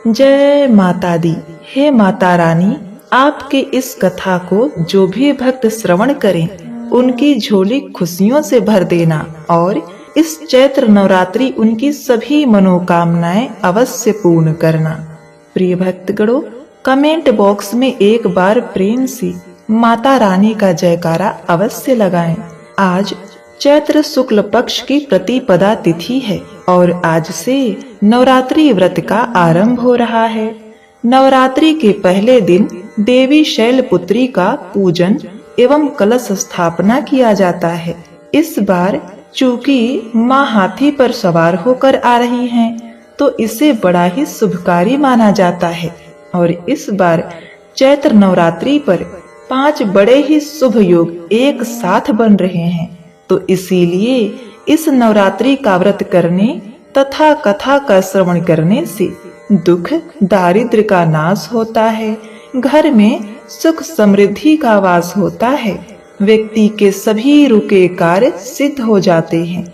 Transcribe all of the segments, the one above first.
जय माता दी। हे माता रानी, आपके इस कथा को जो भी भक्त श्रवण करें उनकी झोली खुशियों से भर देना और इस चैत्र नवरात्रि उनकी सभी मनोकामनाएं अवश्य पूर्ण करना। प्रिय भक्तगणों, कमेंट बॉक्स में एक बार प्रेम से माता रानी का जयकारा अवश्य लगाएं। आज चैत्र शुक्ल पक्ष की प्रतिपदा तिथि है और आज से नवरात्रि व्रत का आरंभ हो रहा है। नवरात्रि के पहले दिन देवी शैलपुत्री का पूजन एवं कलश स्थापना किया जाता है। इस बार चूंकि माँ हाथी पर सवार होकर आ रही हैं, तो इसे बड़ा ही शुभकारी माना जाता है और इस बार चैत्र नवरात्रि पर 5 बड़े ही शुभ योग एक साथ बन रहे हैं। तो इसीलिए इस नवरात्रि का व्रत करने तथा कथा का श्रवण करने से दुख दारिद्र्य का नाश होता है, घर में सुख समृद्धि का वास होता है, व्यक्ति के सभी रुके कार्य सिद्ध हो जाते हैं।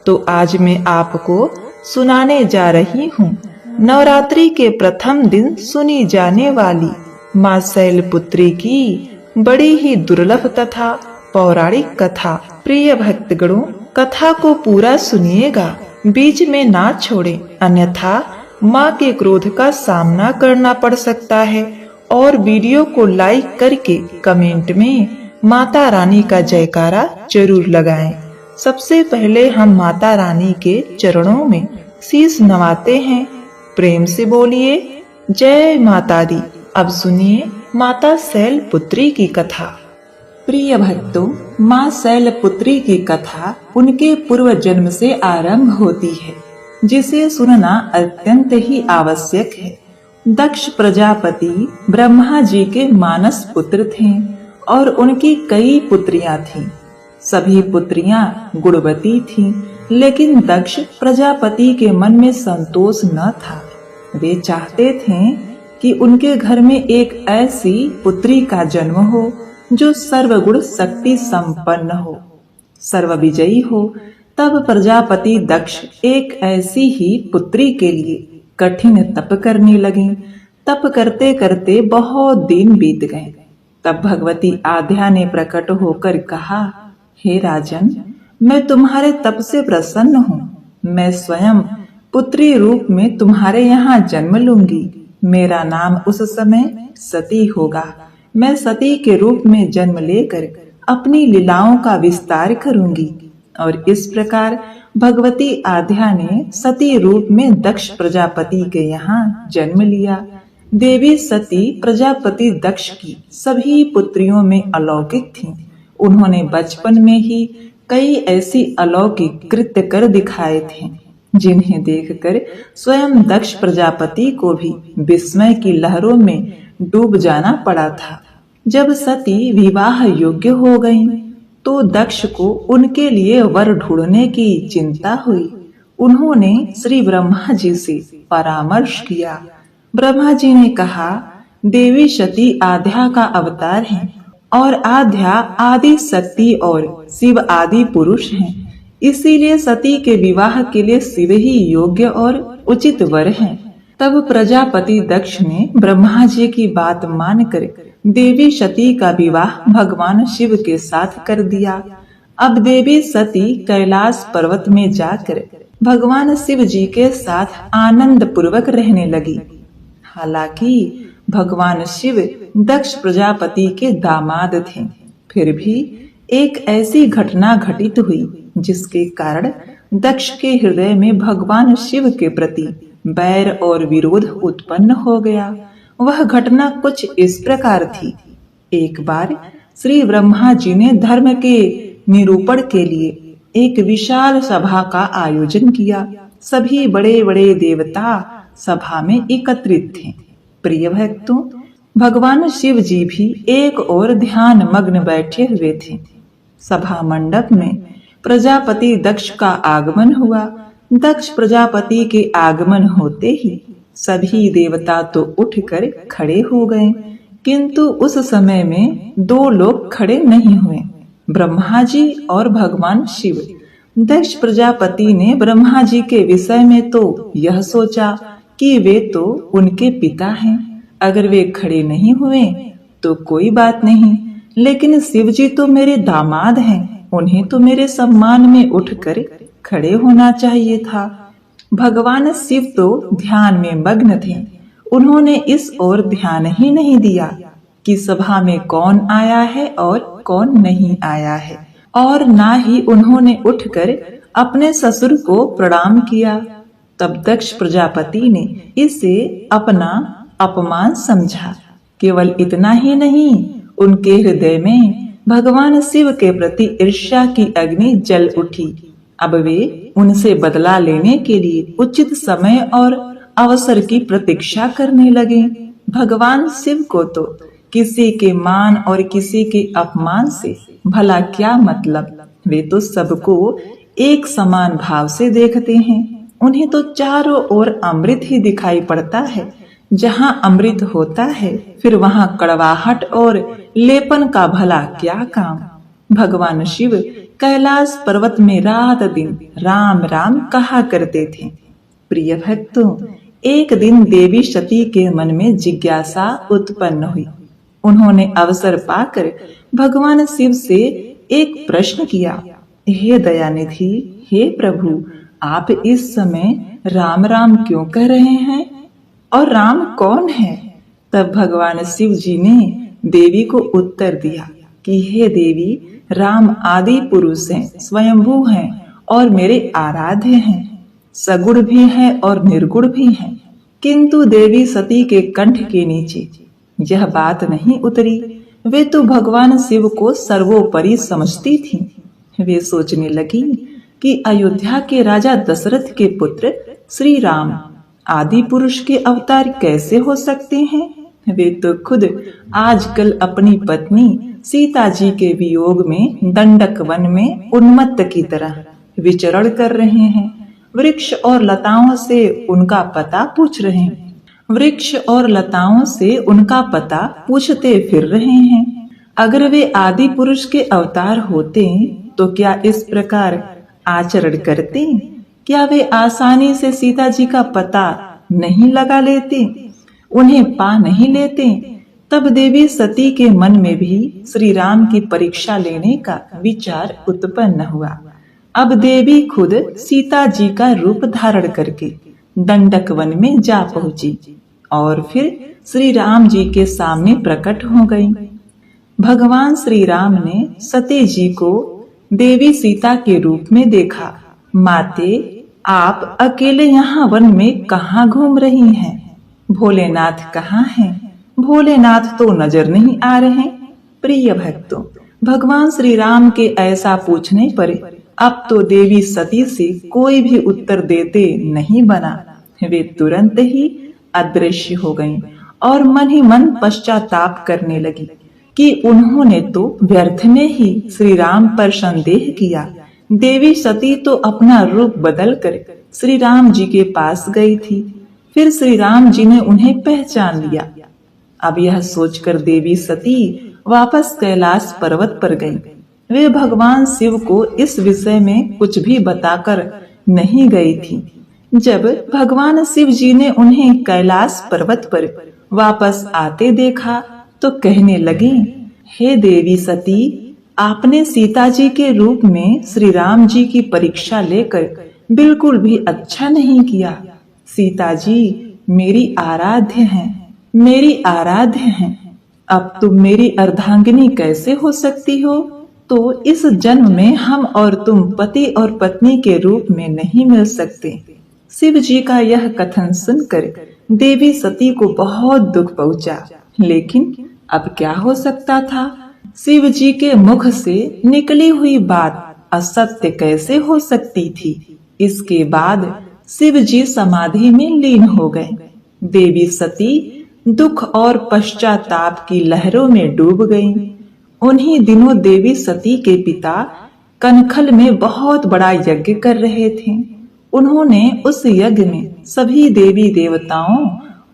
तो आज मैं आपको सुनाने जा रही हूँ नवरात्रि के प्रथम दिन सुनी जाने वाली माँ शैलपुत्री की बड़ी ही दुर्लभ तथा पौराणिक कथा। प्रिय भक्तगणों, कथा को पूरा सुनिएगा, बीच में ना छोड़ें, अन्यथा माँ के क्रोध का सामना करना पड़ सकता है। और वीडियो को लाइक करके कमेंट में माता रानी का जयकारा जरूर लगाएं। सबसे पहले हम माता रानी के चरणों में शीश नवाते हैं। प्रेम से बोलिए जय माता दी। अब सुनिए माता शैलपुत्री की कथा। प्रिय भक्तों, माँ शैलपुत्री की कथा उनके पूर्व जन्म से आरंभ होती है, जिसे सुनना अत्यंत ही आवश्यक है। दक्ष प्रजापति ब्रह्मा जी के मानस पुत्र थे और उनकी कई पुत्रियां थीं। सभी पुत्रियां गुणवती थीं, लेकिन दक्ष प्रजापति के मन में संतोष न था। वे चाहते थे कि उनके घर में एक ऐसी पुत्री का जन्म हो जो सर्वगुण शक्ति संपन्न हो, सर्वविजयी हो। तब प्रजापति दक्ष एक ऐसी ही पुत्री के लिए कठिन तप करने लगे। तप करते करते बहुत दिन बीत गए। तब भगवती आद्या ने प्रकट होकर कहा, हे राजन, मैं तुम्हारे तप से प्रसन्न हूँ। मैं स्वयं पुत्री रूप में तुम्हारे यहाँ जन्म लूंगी। मेरा नाम उस समय सती होगा। मैं सती के रूप में जन्म लेकर अपनी लीलाओं का विस्तार करूंगी। और इस प्रकार भगवती आद्या ने सती रूप में दक्ष प्रजापति के यहाँ जन्म लिया। देवी सती प्रजापति दक्ष की सभी पुत्रियों में अलौकिक थीं। उन्होंने बचपन में ही कई ऐसी अलौकिक कृत्य कर दिखाए थे, जिन्हें देखकर स्वयं दक्ष प्रजापति को भी विस्मय की लहरों में डूब जाना पड़ा था। जब सती विवाह योग्य हो गईं, तो दक्ष को उनके लिए वर ढूंढने की चिंता हुई। उन्होंने श्री ब्रह्मा जी से परामर्श किया। ब्रह्मा जी ने कहा, देवी सती आद्या का अवतार है और आद्या आदि शक्ति और शिव आदि पुरुष हैं। इसीलिए सती के विवाह के लिए शिव ही योग्य और उचित वर हैं। तब प्रजापति दक्ष ने ब्रह्मा जी की बात मानकर देवी सती का विवाह भगवान शिव के साथ कर दिया। अब देवी सती कैलाश पर्वत में जाकर भगवान शिव जी के साथ आनंद पूर्वक रहने लगी। हालांकि भगवान शिव दक्ष प्रजापति के दामाद थे, फिर भी एक ऐसी घटना घटित हुई जिसके कारण दक्ष के हृदय में भगवान शिव के प्रति बैर और विरोध उत्पन्न हो गया। वह घटना कुछ इस प्रकार थी। एक बार श्री ब्रह्मा जी ने धर्म के निरूपण के लिए एक विशाल सभा का आयोजन किया। सभी बड़े बड़े देवता सभा में एकत्रित थे। प्रिय भक्तों, भगवान शिव जी भी एक और ध्यान मग्न बैठे हुए थे। सभा मंडप में प्रजापति दक्ष का आगमन हुआ। दक्ष प्रजापति के आगमन होते ही सभी देवता तो उठकर खड़े हो गए, किंतु उस समय में 2 लोग खड़े नहीं हुए, ब्रह्मा जी और भगवान शिव। दक्ष प्रजापति ने ब्रह्मा जी के विषय में तो यह सोचा कि वे तो उनके पिता हैं, अगर वे खड़े नहीं हुए तो कोई बात नहीं, लेकिन शिव जी तो मेरे दामाद हैं, उन्हें तो मेरे सम्मान में उठकर खड़े होना चाहिए था। भगवान शिव तो ध्यान में मग्न थे। उन्होंने इस ओर ध्यान ही नहीं दिया कि सभा में कौन आया है और कौन नहीं आया है, और ना ही उन्होंने उठकर अपने ससुर को प्रणाम किया। तब दक्ष प्रजापति ने इसे अपना अपमान समझा। केवल इतना ही नहीं, उनके हृदय में भगवान शिव के प्रति ईर्ष्या की अग्नि जल उठी। अब वे उनसे बदला लेने के लिए उचित समय और अवसर की प्रतीक्षा करने लगे। भगवान शिव को तो किसी के मान और किसी के अपमान से भला क्या मतलब, वे तो सबको एक समान भाव से देखते हैं। उन्हें तो चारों ओर अमृत ही दिखाई पड़ता है। जहाँ अमृत होता है फिर वहाँ कड़वाहट और लेपन का भला क्या काम। भगवान शिव कैलाश पर्वत में रात दिन राम राम कहा करते थे। प्रिय भक्तों, एक दिन देवी सती के मन में जिज्ञासा उत्पन्न हुई। उन्होंने अवसर पाकर भगवान शिव से एक प्रश्न किया, हे दयानिधि, हे प्रभु, आप इस समय राम राम क्यों कह रहे हैं, और राम कौन है? तब भगवान शिव जी ने देवी को उत्तर दिया कि हे देवी, राम आदि पुरुष हैं, स्वयंभू हैं और मेरे आराध्य हैं, सगुण भी हैं और निर्गुण भी हैं। किंतु देवी सती के कंठ के नीचे यह बात नहीं उतरी। वे तो भगवान शिव को सर्वोपरि समझती थीं। वे सोचने लगी कि अयोध्या के राजा दशरथ के पुत्र श्री राम आदि पुरुष के अवतार कैसे हो सकते हैं। वे तो खुद आजकल अपनी पत्नी सीता जी के वियोग में दंडक वन में उन्मत्त की तरह विचरण कर रहे हैं। वृक्ष और लताओं से उनका पता पूछ रहे हैं, वृक्ष और लताओं से उनका पता पूछते फिर रहे हैं। अगर वे आदि पुरुष के अवतार होते तो क्या इस प्रकार आचरण करते? क्या वे आसानी से सीता जी का पता नहीं लगा लेते, उन्हें पा नहीं लेते? तब देवी सती के मन में भी श्री राम की परीक्षा लेने का विचार उत्पन्न हुआ। अब देवी खुद सीता जी का रूप धारण करके दंडक वन में जा पहुंची और फिर श्री राम जी के सामने प्रकट हो गई। भगवान श्री राम ने सती जी को देवी सीता के रूप में देखा। माते, आप अकेले यहाँ वन में कहाँ घूम रही हैं? भोलेनाथ कहाँ हैं? भोलेनाथ तो नजर नहीं आ रहे। प्रिय भक्तों, भगवान श्री राम के ऐसा पूछने पर अब तो देवी सती से कोई भी उत्तर देते नहीं बना। वे तुरंत ही अदृश्य हो गईं और मन ही मन पश्चाताप करने लगी कि उन्होंने तो व्यर्थ में ही श्री राम पर संदेह किया। देवी सती तो अपना रूप बदलकर श्री राम जी के पास गई थी, फिर श्री राम जी ने उन्हें पहचान लिया। अब यह सोचकर देवी सती वापस कैलाश पर्वत पर गईं। वे भगवान शिव को इस विषय में कुछ भी बताकर नहीं गई थी। जब भगवान शिव जी ने उन्हें कैलाश पर्वत पर वापस आते देखा तो कहने लगे, हे देवी सती, आपने सीता जी के रूप में श्री राम जी की परीक्षा लेकर बिल्कुल भी अच्छा नहीं किया। सीता जी मेरी आराध्य हैं, मेरी आराध्य हैं। अब तुम मेरी अर्धांगिनी कैसे हो सकती हो? तो इस जन्म में हम और तुम पति और पत्नी के रूप में नहीं मिल सकते। शिव जी का यह कथन सुनकर देवी सती को बहुत दुख पहुंचा, लेकिन अब क्या हो सकता था? शिव जी के मुख से निकली हुई बात असत्य कैसे हो सकती थी? इसके बाद शिव जी समाधि में लीन हो गए। देवी सती दुख और पश्चाताप की लहरों में डूब गईं। उन्हीं दिनों देवी सती के पिता कनखल में बहुत बड़ा यज्ञ कर रहे थे। उन्होंने उस यज्ञ में सभी देवी देवताओं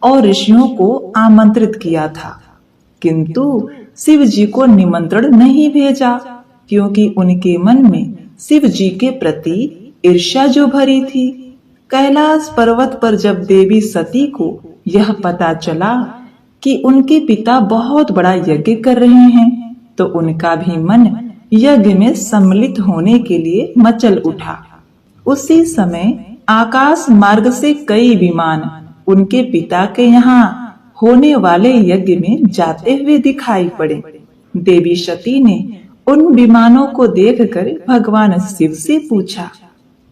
और ऋषियों को आमंत्रित किया था, किंतु शिव जी को निमंत्रण नहीं भेजा, क्योंकि उनके मन में शिव जी के प्रति ईर्ष्या जो भरी थी। कैलाश पर्वत पर जब देवी सती को यह पता चला कि उनके पिता बहुत बड़ा यज्ञ कर रहे हैं, तो उनका भी मन यज्ञ में सम्मिलित होने के लिए मचल उठा। उसी समय आकाश मार्ग से कई विमान उनके पिता के यहाँ होने वाले यज्ञ में जाते हुए दिखाई पड़े। देवी सती ने उन विमानों को देखकर भगवान शिव से पूछा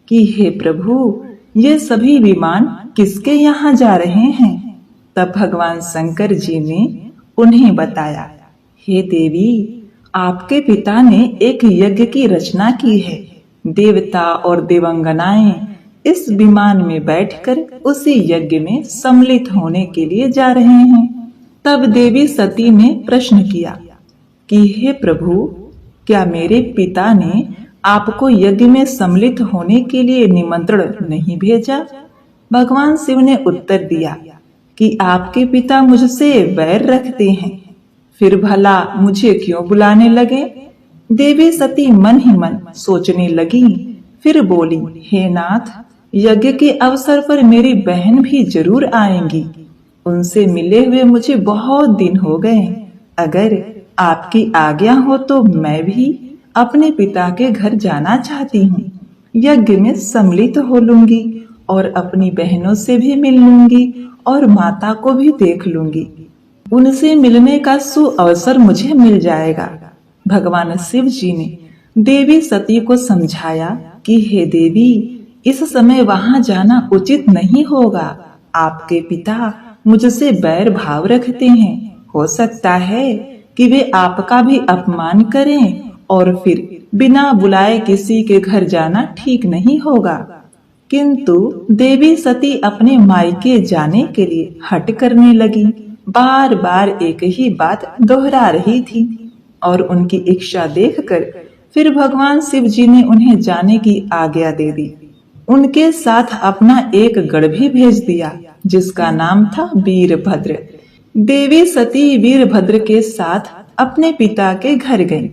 कि हे प्रभु, ये सभी विमान किसके यहाँ जा रहे हैं? तब भगवान शंकर जी ने उन्हें बताया, हे देवी, आपके पिता ने एक यज्ञ की रचना की है। देवता और देवांगनाएं इस विमान में बैठकर उसी यज्ञ में सम्मिलित होने के लिए जा रहे हैं। तब देवी सती ने प्रश्न किया कि हे प्रभु, क्या मेरे पिता ने आपको यज्ञ में सम्मिलित होने के लिए निमंत्रण नहीं भेजा? भगवान शिव ने उत्तर दिया कि आपके पिता मुझसे वैर रखते हैं, फिर भला मुझे क्यों बुलाने लगे? देवी सती मन ही मन सोचने लगी, फिर बोली, हे नाथ, यज्ञ के अवसर पर मेरी बहन भी जरूर आएंगी। उनसे मिले हुए मुझे बहुत दिन हो गए। अगर आपकी आज्ञा हो तो मैं भी अपने पिता के घर जाना चाहती हूँ। यज्ञ में सम्मिलित हो लूंगी और अपनी बहनों से भी मिल लूंगी और माता को भी देख लूंगी। उनसे मिलने का सुअवसर मुझे मिल जाएगा। भगवान शिव जी ने देवी सती को समझाया कि हे देवी, इस समय वहां जाना उचित नहीं होगा। आपके पिता मुझसे बैर भाव रखते हैं। हो सकता है कि वे आपका भी अपमान करें और फिर बिना बुलाए किसी के घर जाना ठीक नहीं होगा। किंतु देवी सती अपने मायके जाने के लिए हट करने लगी। बार बार एक ही बात दोहरा रही थी और उनकी इच्छा देखकर फिर भगवान शिव जी ने उन्हें जाने की आज्ञा दे दी। उनके साथ अपना एक गढ़ भी भेज दिया जिसका नाम था वीरभद्र। देवी सती वीरभद्र के साथ अपने पिता के घर गईं,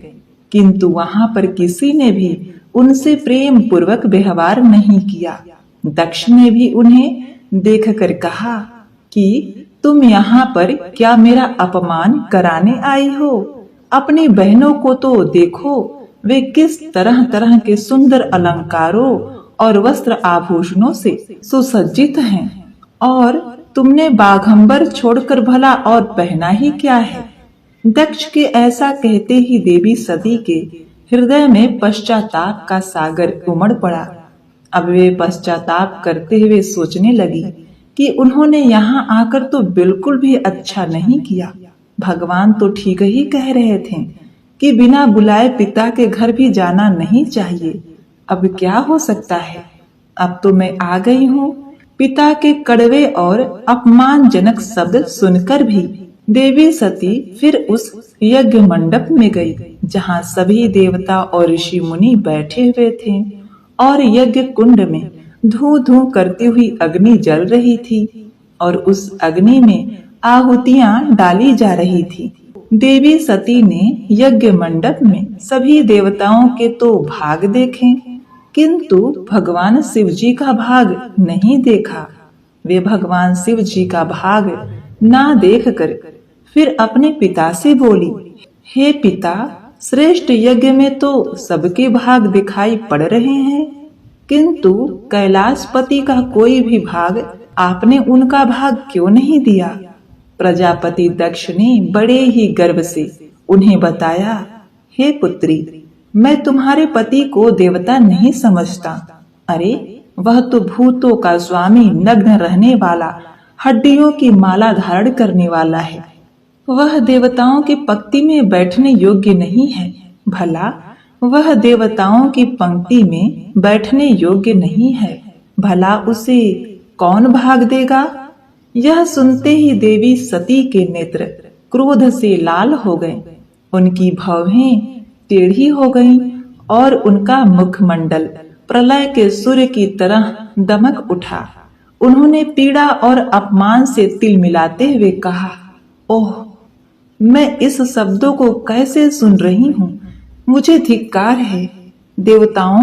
किंतु वहां पर किसी ने भी उनसे प्रेम पूर्वक व्यवहार नहीं किया। दक्ष ने भी उन्हें देखकर कहा कि तुम यहाँ पर क्या मेरा अपमान कराने आई हो? अपनी बहनों को तो देखो, वे किस तरह तरह के सुंदर अलंकारों और वस्त्र आभूषणों से सुसज्जित हैं, और तुमने बाघंबर छोड़कर भला और पहना ही क्या है? दक्ष के ऐसा कहते ही देवी सती के हृदय में पश्चाताप का सागर उमड़ पड़ा। अब वे पश्चाताप करते हुए सोचने लगी कि उन्होंने यहाँ आकर तो बिल्कुल भी अच्छा नहीं किया। भगवान तो ठीक ही कह रहे थे कि बिना बुलाए पिता के घर भी जाना नहीं चाहिए। अब क्या हो सकता है? अब तो मैं आ गई हूँ। पिता के कड़वे और अपमानजनक शब्द सुनकर भी देवी सती फिर उस यज्ञ मंडप में गई जहाँ सभी देवता और ऋषि मुनि बैठे हुए थे और यज्ञ कुंड में धू धू करती हुई अग्नि जल रही थी और उस अग्नि में आहुतियां डाली जा रही थी। देवी सती ने यज्ञ मंडप में सभी देवताओं के तो भाग देखे, किंतु भगवान शिव जी का भाग नहीं देखा। वे भगवान शिव जी का भाग ना देखकर फिर अपने पिता से बोली, हे पिता, श्रेष्ठ यज्ञ में तो सबके भाग दिखाई पड़ रहे हैं, किंतु कैलाशपति का कोई भी भाग आपने उनका भाग क्यों नहीं दिया? प्रजापति दक्ष ने बड़े ही गर्व से उन्हें बताया, हे पुत्री, मैं तुम्हारे पति को देवता नहीं समझता। अरे वह तो भूतों का स्वामी, नग्न रहने वाला, हड्डियों की माला धारण करने वाला है। वह देवताओं की पंक्ति में बैठने योग्य नहीं है। भला वह देवताओं की पंक्ति में बैठने योग्य नहीं है, भला उसे कौन भाग देगा? यह सुनते ही देवी सती के नेत्र क्रोध से लाल हो गए, उनकी भौहें टेढ़ी हो गईं और उनका मुखमंडल प्रलय के सूर्य की तरह दमक उठा। उन्होंने पीड़ा और अपमान से तिल मिलाते हुए कहा, ओह, मैं इस शब्दों को कैसे सुन रही हूँ? मुझे धिक्कार है। देवताओं,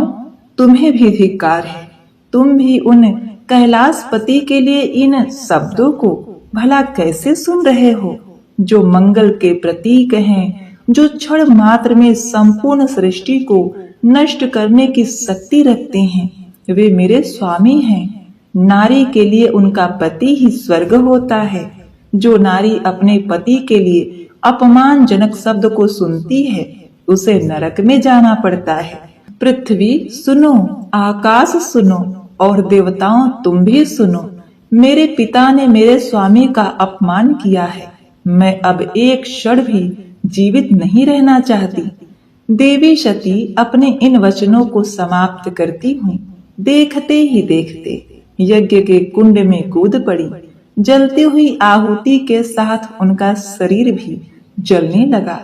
तुम्हें भी धिक्कार है। तुम भी उन कैलाशपति के लिए इन शब्दों को भला कैसे सुन रहे हो, जो मंगल के प्रतीक हैं, जो क्षण मात्र में संपूर्ण सृष्टि को नष्ट करने की शक्ति रखते हैं। वे मेरे स्वामी हैं। नारी के लिए उनका पति ही स्वर्ग होता है। जो नारी अपने पति के लिए अपमानजनक शब्द को सुनती है, उसे नरक में जाना पड़ता है। पृथ्वी सुनो, आकाश सुनो, और देवताओं तुम भी सुनो। मेरे पिता ने मेरे स्वामी का अपमान किया है। मैं अब एक क्षण भी जीवित नहीं रहना चाहती। देवी सती अपने इन वचनों को समाप्त करती हुई देखते ही देखते यज्ञ के कुंड में कूद पड़ी। जलती हुई आहुति के साथ उनका शरीर भी जलने लगा।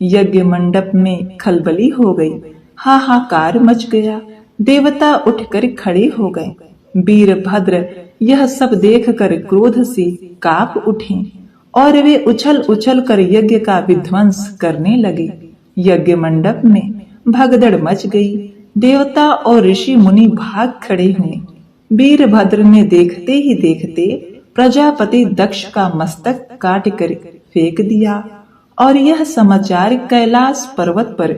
यज्ञ मंडप में खलबली हो गई, हाहाकार मच गया। देवता उठकर खड़े हो गए। वीरभद्र यह सब देखकर क्रोध से कांप उठे और वे उछल उछल कर यज्ञ का विध्वंस करने लगे। यज्ञ मंडप में भगदड़ मच गई। देवता और ऋषि मुनि भाग खड़े हुए। वीरभद्र ने देखते ही देखते प्रजापति दक्ष का मस्तक काट कर फेंक दिया और यह समाचार कैलाश पर्वत पर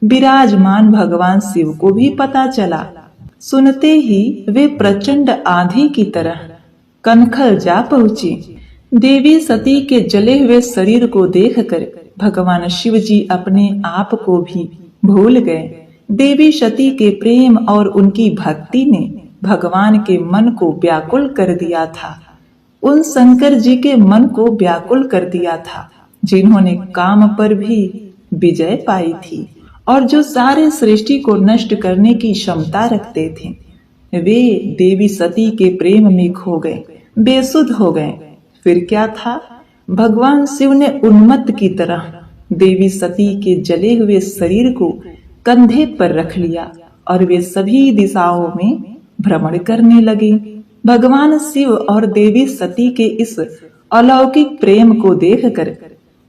विराजमान भगवान शिव को भी पता चला। सुनते ही वे प्रचंड आंधी की तरह कनखल जा पहुंचे। देवी सती के जले हुए शरीर को देखकर भगवान शिव जी अपने आप को भी भूल गए। देवी सती के प्रेम और उनकी भक्ति ने भगवान के मन को व्याकुल कर दिया था। उन शंकर जी के मन को व्याकुल कर दिया था, जिन्होंने काम पर भी विजय पाई थी और जो सारे सृष्टि को नष्ट करने की क्षमता रखते थे। वे देवी सती के प्रेम में खो गए, बेसुध हो गए। फिर क्या था? भगवान शिव ने उन्मत्त की तरह देवी सती के जले हुए शरीर को कंधे पर रख लिया और वे सभी दिशाओं में भ्रमण करने लगे। भगवान शिव और देवी सती के इस अलौकिक प्रेम को देखकर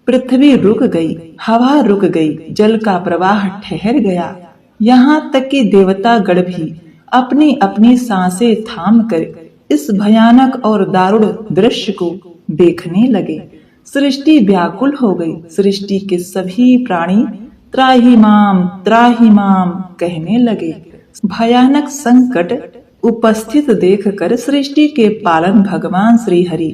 पृथ्वी रुक गई, हवा रुक गई, जल का प्रवाह ठहर गया। यहाँ तक कि देवता गण भी अपनी अपनी सांसें थाम कर इस भयानक और दारुण दृश्य को देखने लगे। सृष्टि व्याकुल हो गई। सृष्टि के सभी प्राणी त्राहिमाम कहने लगे। भयानक संकट उपस्थित देखकर सृष्टि के पालन भगवान श्री हरि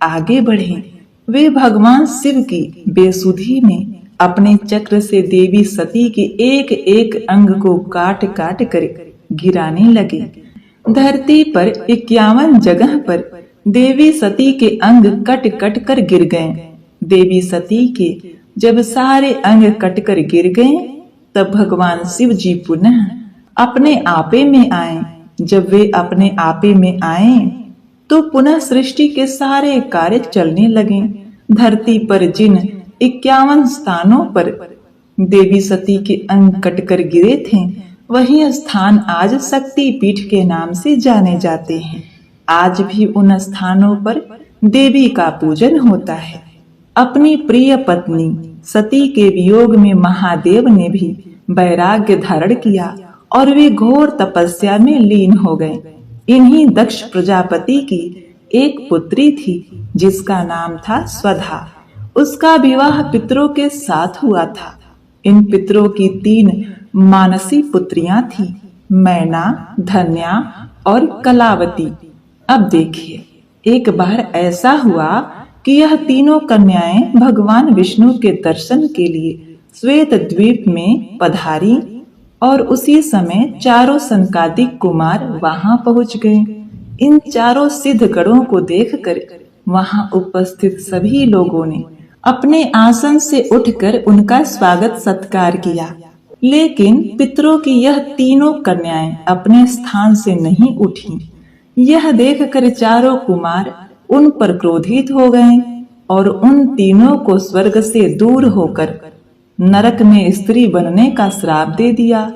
आगे बढ़े। वे भगवान शिव की बेसुधी में अपने चक्र से देवी सती के एक एक अंग को काट काट कर गिराने लगे। धरती पर 51 जगह पर देवी सती के अंग कट कट कर गिर गए। देवी सती के जब सारे अंग कट कर गिर गए, तब भगवान शिव जी पुनः अपने आपे में आए। जब वे अपने आपे में आए तो पुनः सृष्टि के सारे कार्य चलने लगे। धरती पर जिन 51 स्थानों पर देवी सती के अंग कटकर गिरे थे, वही स्थान आज शक्ति पीठ के नाम से जाने जाते हैं। आज भी उन स्थानों पर देवी का पूजन होता है। अपनी प्रिय पत्नी सती के वियोग में महादेव ने भी वैराग्य धारण किया और वे घोर तपस्या में लीन हो गए। इन्हीं दक्ष प्रजापति की एक पुत्री थी जिसका नाम था स्वधा। उसका विवाह पितरों के साथ हुआ था। इन पितरों की 3 मानसी पुत्रियां थी, मैना, धन्या और कलावती। अब देखिए, एक बार ऐसा हुआ कि यह तीनों कन्याएं भगवान विष्णु के दर्शन के लिए श्वेत द्वीप में पधारी और उसी समय चारों संकादिक कुमार वहां पहुंच गए। इन चारों सिद्ध गणों को देखकर वहां उपस्थित सभी लोगों ने अपने आसन से उठकर उनका स्वागत सत्कार किया। लेकिन पितरों की यह तीनों कन्याएं अपने स्थान से नहीं उठी। यह देखकर चारों कुमार उन पर क्रोधित हो गए और उन तीनों को स्वर्ग से दूर होकर नरक में स्त्री बनने का श्राप दे दिया।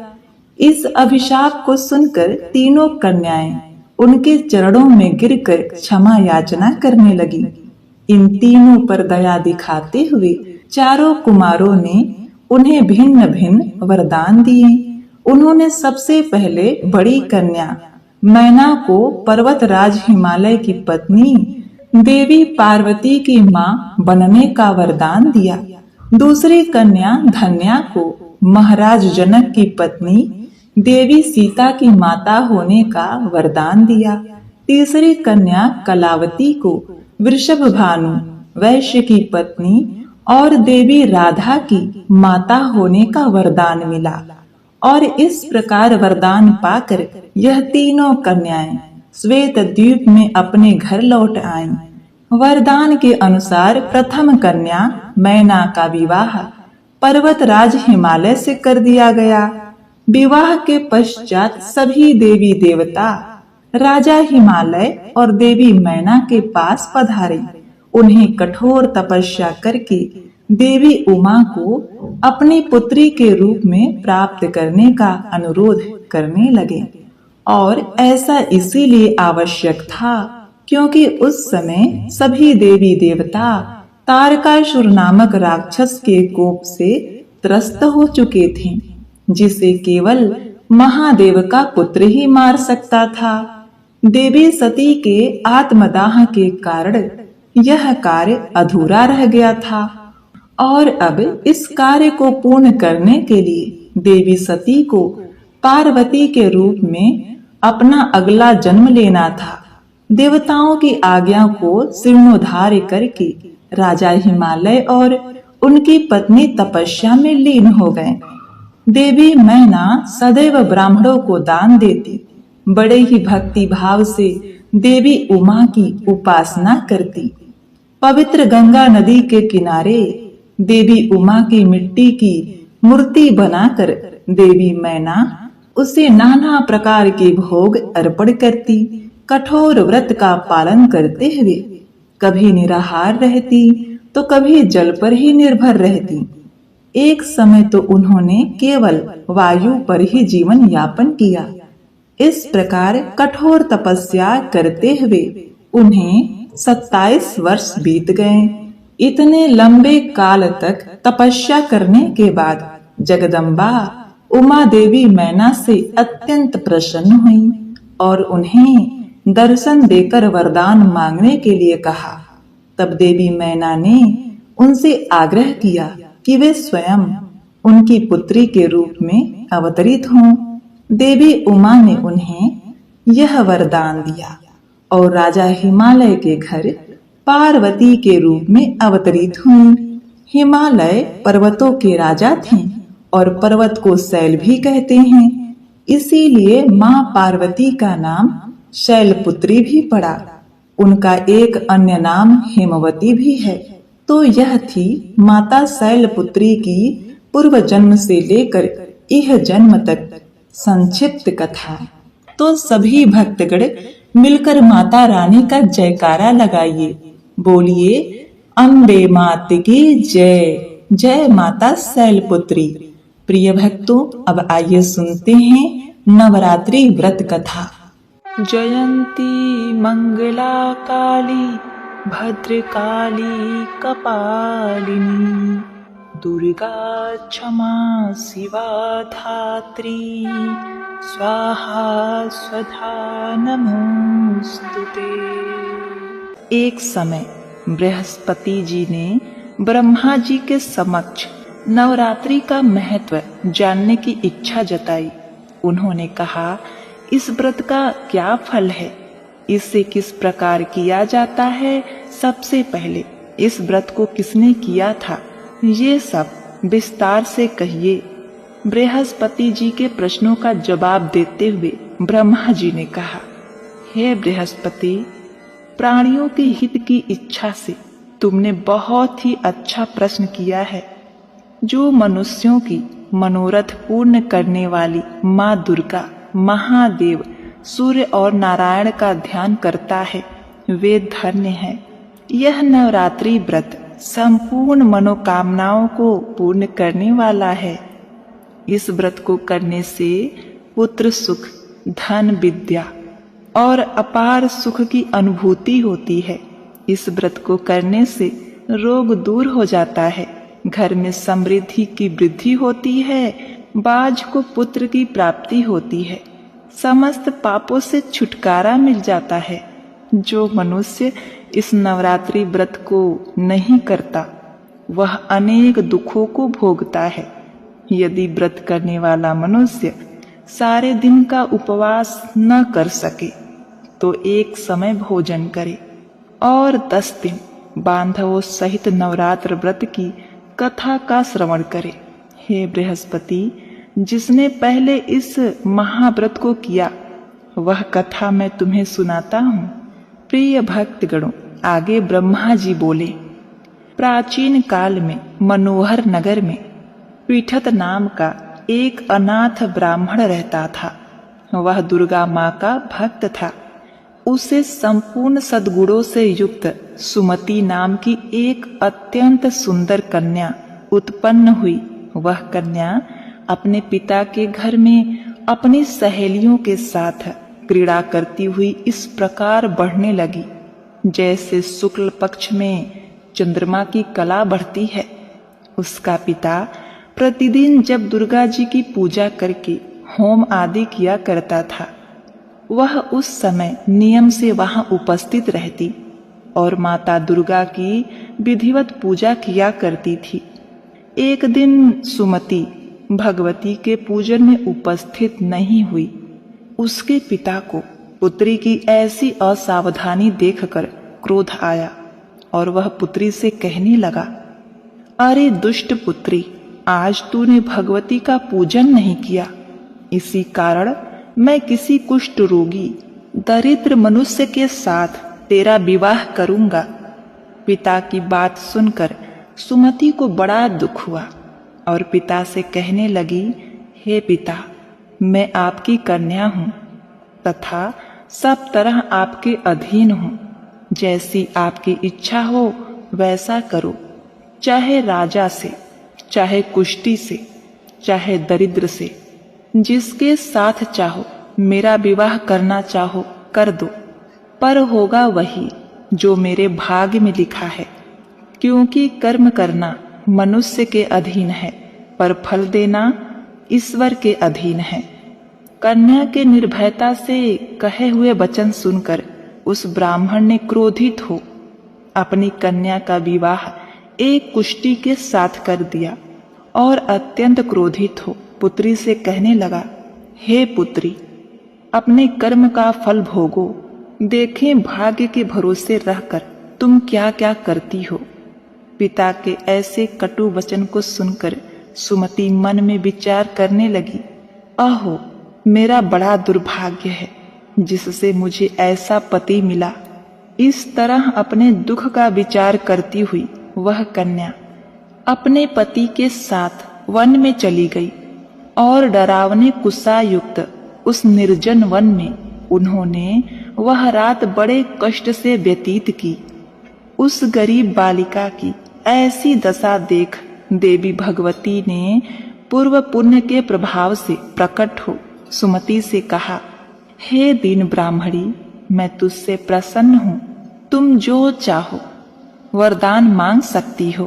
इस अभिशाप को सुनकर तीनों कन्याएं उनके चरणों में गिरकर क्षमा याचना करने लगी। इन तीनों पर दया दिखाते हुए चारों कुमारों ने उन्हें भिन्न भिन्न वरदान दिए। उन्होंने सबसे पहले बड़ी कन्या मैना को पर्वतराज हिमालय की पत्नी देवी पार्वती की मां बनने का वरदान दिया। दूसरी कन्या धन्या को महाराज जनक की पत्नी देवी सीता की माता होने का वरदान दिया। तीसरी कन्या कलावती को वृषभ भानु वैश्य की पत्नी और देवी राधा की माता होने का वरदान मिला। और इस प्रकार वरदान पाकर यह तीनों कन्याएं श्वेत द्वीप में अपने घर लौट आईं। वरदान के अनुसार प्रथम कन्या मैना का विवाह पर्वतराज हिमालय से कर दिया गया। विवाह के पश्चात सभी देवी देवता राजा हिमालय और देवी मैना के पास पधारे। उन्हें कठोर तपस्या करके देवी उमा को अपनी पुत्री के रूप में प्राप्त करने का अनुरोध करने लगे। और ऐसा इसीलिए आवश्यक था क्योंकि उस समय सभी देवी देवता तारकासुर नामक राक्षस के कोप से त्रस्त हो चुके थे, जिसे केवल महादेव का पुत्र ही मार सकता था। देवी सती के आत्मदाह के कारण यह कार्य अधूरा रह गया था और अब इस कार्य को पूर्ण करने के लिए देवी सती को पार्वती के रूप में अपना अगला जन्म लेना था। देवताओं की आज्ञा को जीर्णोद्धार करके राजा हिमालय और उनकी पत्नी तपस्या में लीन हो गए। देवी मैना सदैव ब्राह्मणों को दान देती, बड़े ही भक्ति भाव से देवी उमा की उपासना करती। पवित्र गंगा नदी के किनारे देवी उमा की मिट्टी की मूर्ति बनाकर देवी मैना उसे नाना प्रकार के भोग अर्पण करती। कठोर व्रत का पालन करते हुए कभी निराहार रहती तो कभी जल पर ही निर्भर रहती। एक समय तो उन्होंने केवल वायु पर ही जीवन यापन किया। इस प्रकार कठोर तपस्या करते हुए उन्हें 27 वर्ष बीत गए। इतने लंबे काल तक तपस्या करने के बाद जगदम्बा उमा देवी मैना से अत्यंत प्रसन्न हुई और उन्हें दर्शन देकर वरदान मांगने के लिए कहा। तब देवी मैना ने उनसे आग्रह किया कि वे स्वयं उनकी पुत्री के रूप में अवतरित हों। देवी उमा ने उन्हें यह वरदान दिया और राजा हिमालय के घर पार्वती के रूप में अवतरित हुई। हिमालय पर्वतों के राजा थे और पर्वत को शैल भी कहते हैं, इसीलिए माँ पार्वती का नाम शैलपुत्री भी पड़ा। उनका एक अन्य नाम हेमवती भी है। तो यह थी माता शैलपुत्री की पूर्व जन्म से लेकर यह जन्म तक संक्षिप्त कथा। तो सभी भक्तगण मिलकर माता रानी का जयकारा लगाइए, बोलिए अम्बे मात की जय, जय माता शैलपुत्री। प्रिय भक्तों, अब आइए सुनते हैं नवरात्रि व्रत कथा। जयंती मंगला काली भद्रकाली कपालिनी, दुर्गा क्षमा शिवा धात्री, स्वाहा स्वधा नमोस्तुते। एक समय बृहस्पति जी ने ब्रह्मा जी के समक्ष नवरात्रि का महत्व जानने की इच्छा जताई। उन्होंने कहा, इस व्रत का क्या फल है, इसे किस प्रकार किया जाता है, सबसे पहले इस व्रत को किसने किया था, ये सब विस्तार से कहिए। बृहस्पति जी के प्रश्नों का जवाब देते हुए ब्रह्मा जी ने कहा, हे बृहस्पति, प्राणियों के हित की इच्छा से तुमने बहुत ही अच्छा प्रश्न किया है। जो मनुष्यों की मनोरथ पूर्ण करने वाली माँ दुर्गा, महादेव, सूर्य और नारायण का ध्यान करता है, वे धन्य है। यह नवरात्रि व्रत संपूर्ण मनोकामनाओं को पूर्ण करने वाला है। इस व्रत को करने से पुत्र सुख, धन, विद्या और अपार सुख की अनुभूति होती है। इस व्रत को करने से रोग दूर हो जाता है, घर में समृद्धि की वृद्धि होती है, बाज को पुत्र की प्राप्ति होती है, समस्त पापों से छुटकारा मिल जाता है। जो मनुष्य इस नवरात्रि व्रत को नहीं करता वह अनेक दुखों को भोगता है। यदि व्रत करने वाला मनुष्य सारे दिन का उपवास न कर सके तो एक समय भोजन करे और 10 दिन बांधवों सहित नवरात्र व्रत की कथा का श्रवण करे। हे बृहस्पति, जिसने पहले इस महाव्रत को किया वह कथा मैं तुम्हें सुनाता हूँ। प्रिय भक्तगणों, आगे ब्रह्मा जी बोले, प्राचीन काल में मनोहर नगर में पीठत नाम का एक अनाथ ब्राह्मण रहता था। वह दुर्गा माँ का भक्त था। उसे संपूर्ण सद्गुणों से युक्त सुमति नाम की एक अत्यंत सुंदर कन्या उत्पन्न हुई। वह कन्या अपने पिता के घर में अपनी सहेलियों के साथ क्रीड़ा करती हुई इस प्रकार बढ़ने लगी, जैसे शुक्ल पक्ष में चंद्रमा की कला बढ़ती है। उसका पिता प्रतिदिन जब दुर्गा जी की पूजा करके होम आदि किया करता था, वह उस समय नियम से वहां उपस्थित रहती और माता दुर्गा की विधिवत पूजा किया करती थी। एक दिन सुमति भगवती के पूजन में उपस्थित नहीं हुई। उसके पिता को पुत्री की ऐसी असावधानी देखकर क्रोध आया और वह पुत्री से कहने लगा, अरे दुष्ट पुत्री, आज तूने भगवती का पूजन नहीं किया, इसी कारण मैं किसी कुष्ठ रोगी दरिद्र मनुष्य के साथ तेरा विवाह करूंगा। पिता की बात सुनकर सुमति को बड़ा दुख हुआ और पिता से कहने लगी, हे पिता, मैं आपकी कन्या हूँ तथा सब तरह आपके अधीन हूँ। जैसी आपकी इच्छा हो वैसा करो, चाहे राजा से, चाहे कुष्ठी से, चाहे दरिद्र से, जिसके साथ चाहो मेरा विवाह करना चाहो कर दो, पर होगा वही जो मेरे भाग्य में लिखा है। क्योंकि कर्म करना मनुष्य के अधीन है, पर फल देना ईश्वर के अधीन है। कन्या के निर्भयता से कहे हुए वचन सुनकर उस ब्राह्मण ने क्रोधित हो अपनी कन्या का विवाह एक कुष्ठी के साथ कर दिया और अत्यंत क्रोधित हो पुत्री से कहने लगा, हे पुत्री, अपने कर्म का फल भोगो। देखें भाग्य के भरोसे रहकर तुम क्या क्या करती हो। पिता के ऐसे कटु वचन को सुनकर सुमति मन में विचार करने लगी, अहो, मेरा बड़ा दुर्भाग्य है जिससे मुझे ऐसा पति मिला। इस तरह अपने दुख का विचार करती हुई वह कन्या अपने पति के साथ वन में चली गई और डरावने कुत्सा युक्त उस निर्जन वन में उन्होंने वह रात बड़े कष्ट से व्यतीत की। उस गरीब बालिका की ऐसी दशा देख देवी भगवती ने पूर्व पुण्य के प्रभाव से प्रकट हो सुमति से कहा, हे दीन ब्राह्मणी, मैं तुझसे प्रसन्न हूँ, तुम जो चाहो वरदान मांग सकती हो।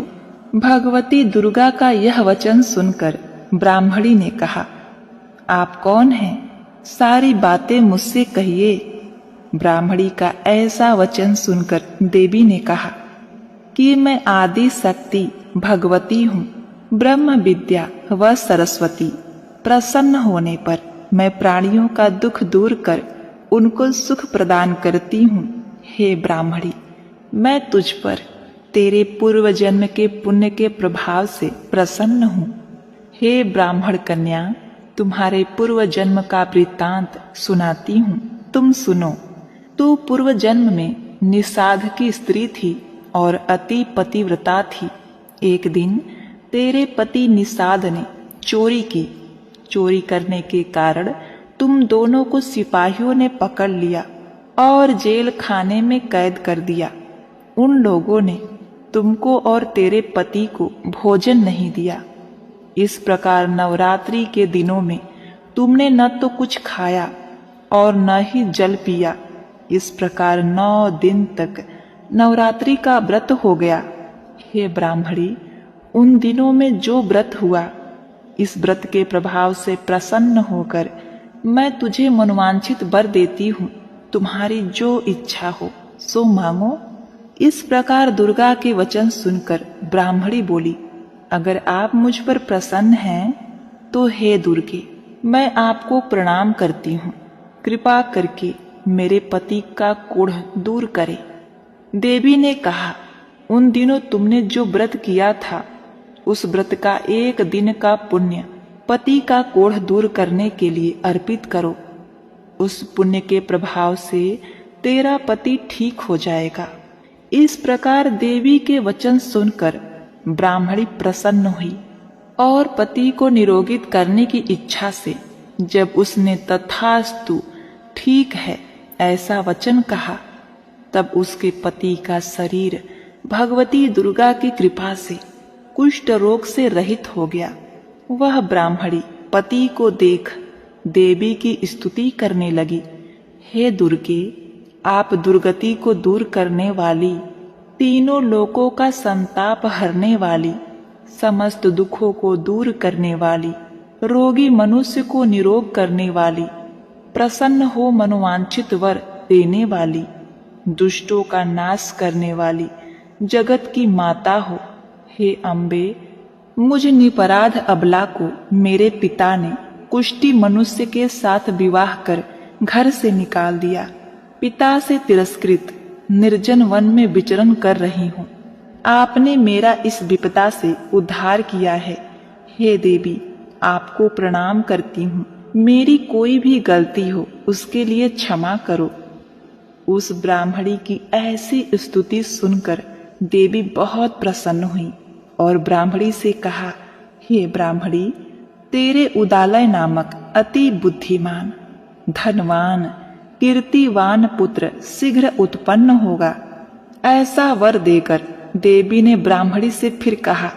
भगवती दुर्गा का यह वचन सुनकर ब्राह्मणी ने कहा, आप कौन हैं? सारी बातें मुझसे कहिए। ब्राह्मणी का ऐसा वचन सुनकर देवी ने कहा कि मैं आदि शक्ति भगवती हूँ, ब्रह्म विद्या व सरस्वती। प्रसन्न होने पर मैं प्राणियों का दुख दूर कर उनको सुख प्रदान करती हूँ। हे ब्राह्मणी, मैं तुझ पर तेरे पूर्व जन्म के पुण्य के प्रभाव से प्रसन्न हूँ। हे ब्राह्मण कन्या, तुम्हारे पूर्व जन्म का वृत्तांत सुनाती हूँ, तुम सुनो। तू पूर्व जन्म में निषाद की स्त्री थी और अति पतिव्रता थी। एक दिन तेरे पति निषाद ने चोरी की। चोरी करने के कारण तुम दोनों को सिपाहियों ने पकड़ लिया और जेल खाने में कैद कर दिया। उन लोगों ने तुमको और तेरे पति को भोजन नहीं दिया। इस प्रकार नवरात्रि के दिनों में तुमने न तो कुछ खाया और न ही जल पिया। इस प्रकार 9 दिन तक नवरात्रि का व्रत हो गया। हे ब्राह्मणी, उन दिनों में जो व्रत हुआ, इस व्रत के प्रभाव से प्रसन्न होकर मैं तुझे मनोवांछित वर देती हूँ, तुम्हारी जो इच्छा हो सो मांगो। इस प्रकार दुर्गा के वचन सुनकर ब्राह्मणी बोली, अगर आप मुझ पर प्रसन्न हैं तो हे दुर्गे, मैं आपको प्रणाम करती हूँ। कृपा करके मेरे पति का कोढ़ दूर करे। देवी ने कहा, उन दिनों तुमने जो व्रत किया था, उस व्रत का एक दिन का पुण्य पति का कोढ़ दूर करने के लिए अर्पित करो। उस पुण्य के प्रभाव से तेरा पति ठीक हो जाएगा। इस प्रकार देवी के वचन सुनकर ब्राह्मणी प्रसन्न हुई और पति को निरोगित करने की इच्छा से जब उसने तथास्तु ठीक है ऐसा वचन कहा, तब उसके पति का शरीर भगवती दुर्गा की कृपा से कुष्ठ रोग से रहित हो गया। वह ब्राह्मणी पति को देख देवी की स्तुति करने लगी, हे दुर्गे, आप दुर्गति को दूर करने वाली, तीनों लोकों का संताप हरने वाली, समस्त दुखों को दूर करने वाली, रोगी मनुष्य को निरोग करने वाली, प्रसन्न हो मनोवांछित वर देने वाली, दुष्टों का नाश करने वाली, जगत की माता हो। हे अम्बे, मुझ निपराध अबला को मेरे पिता ने कुष्ठी मनुष्य के साथ विवाह कर घर से निकाल दिया। पिता से तिरस्कृत निर्जन वन में विचरण कर रही हूँ। आपने मेरा इस विपदा से उद्धार किया है। हे देवी, आपको प्रणाम करती हूँ। मेरी कोई भी गलती हो उसके लिए क्षमा करो। उस ब्राह्मणी की ऐसी स्तुति सुनकर देवी बहुत प्रसन्न हुई और ब्राह्मणी से कहा, हे ब्राह्मणी, तेरे उदालय नामक अति बुद्धिमान, धनवान, कीर्तिवान पुत्र शीघ्र उत्पन्न होगा। ऐसा वर देकर देवी ने ब्राह्मणी से फिर कहा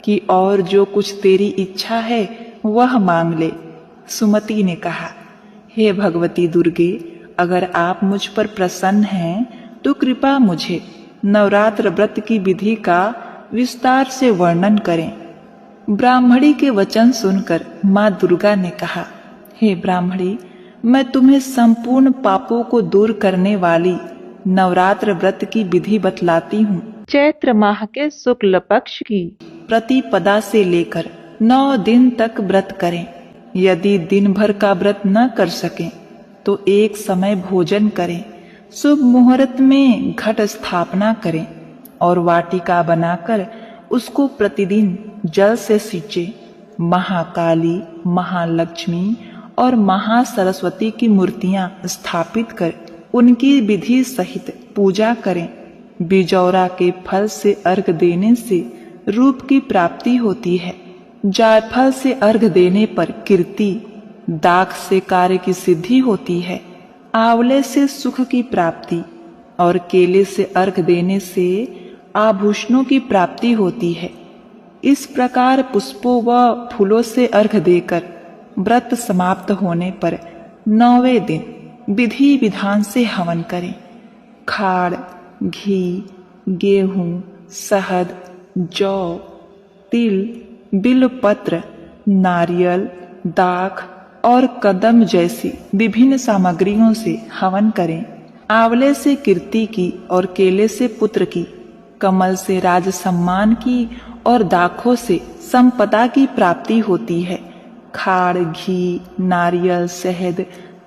कि और जो कुछ तेरी इच्छा है वह मांग ले। सुमति ने कहा, हे भगवती दुर्गे, अगर आप मुझ पर प्रसन्न हैं तो कृपा मुझे नवरात्र व्रत की विधि का विस्तार से वर्णन करें। ब्राह्मणी के वचन सुनकर माँ दुर्गा ने कहा, हे ब्राह्मणी, मैं तुम्हें संपूर्ण पापों को दूर करने वाली नवरात्र व्रत की विधि बतलाती हूँ। चैत्र माह के शुक्ल पक्ष की प्रतिपदा से लेकर 9 दिन तक व्रत करें। यदि दिन भर का व्रत न कर सकें तो एक समय भोजन करें। शुभ मुहूर्त में घट स्थापना करें और वाटिका बनाकर उसको प्रतिदिन जल से सींचे। महाकाली, महालक्ष्मी और महासरस्वती की मूर्तियां स्थापित कर उनकी विधि सहित पूजा करें। बिजौरा के फल से अर्घ देने से रूप की प्राप्ति होती है। जायफल से अर्घ देने पर कीर्ति, दाख से कार्य की सिद्धि होती है, आंवले से सुख की प्राप्ति और केले से अर्घ देने से आभूषणों की प्राप्ति होती है। इस प्रकार पुष्पों व फूलों से अर्घ देकर व्रत समाप्त होने पर 9वें दिन विधि विधान से हवन करें। खाड़, घी, गेहूं, शहद, जौ, तिल, बिल्वपत्र, नारियल, दाख और कदम जैसी विभिन्न सामग्रियों से हवन करें। आंवले से कीर्ति की और केले से पुत्र की, कमल से राज सम्मान की और दाखों से संपदा की प्राप्ति होती है। खाड़, घी, नारियल, शहद,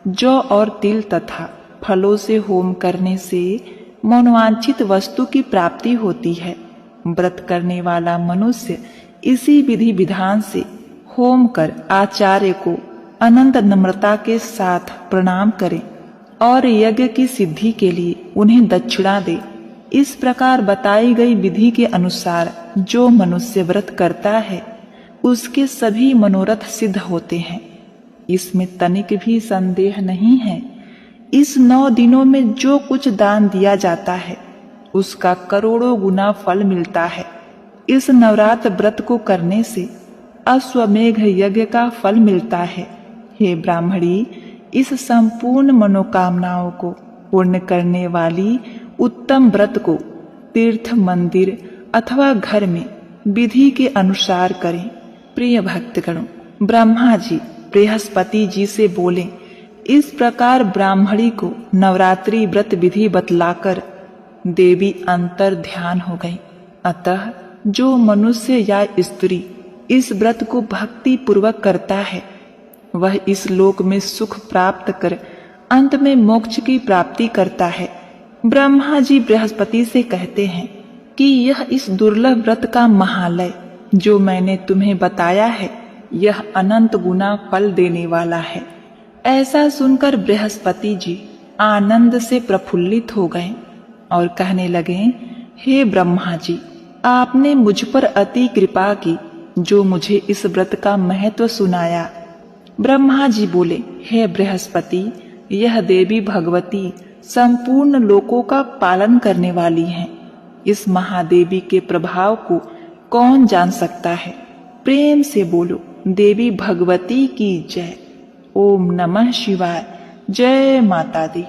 जौ और तिल तथा फलों से होम करने से मनोवांछित वस्तु की प्राप्ति होती है। व्रत करने वाला मनुष्य इसी विधि विधान से होम कर आचार्य को अनंत नम्रता के साथ प्रणाम करे और यज्ञ की सिद्धि के लिए उन्हें दक्षिणा दे। इस प्रकार बताई गई विधि के अनुसार जो मनुष्य व्रत करता है उसके सभी मनोरथ सिद्ध होते हैं। इसमें तनिक भी संदेह नहीं है। इस 9 दिनों में जो कुछ दान दिया जाता है उसका करोड़ों गुना फल मिलता है। इस नवरात्र व्रत को करने से अश्वमेघ यज्ञ का फल मिलता है। हे ब्राह्मणी, इस संपूर्ण मनोकामनाओं को पूर्ण करने वाली उत्तम व्रत को तीर्थ, मंदिर अथवा घर में विधि के अनुसार करें। प्रिय भक्तगणों, ब्रह्मा जी बृहस्पति जी से बोले, इस प्रकार ब्राह्मणी को नवरात्रि व्रत विधि बतलाकर देवी अंतर ध्यान हो गई। अतः जो मनुष्य या स्त्री इस व्रत को भक्ति पूर्वक करता है वह इस लोक में सुख प्राप्त कर अंत में मोक्ष की प्राप्ति करता है। ब्रह्मा जी बृहस्पति से कहते हैं कि यह इस दुर्लभ व्रत का महालय जो मैंने तुम्हें बताया है यह अनंत गुना फल देने वाला है। ऐसा सुनकर बृहस्पति जी आनंद से प्रफुल्लित हो गए और कहने लगे, हे ब्रह्मा जी, आपने मुझ पर अति कृपा की जो मुझे इस व्रत का महत्व सुनाया। ब्रह्मा जी बोले, हे बृहस्पति, यह देवी भगवती संपूर्ण लोकों का पालन करने वाली हैं। इस महादेवी के प्रभाव को कौन जान सकता है? प्रेम से बोलो, देवी भगवती की जय। ओम नमः शिवाय। जय माता दी।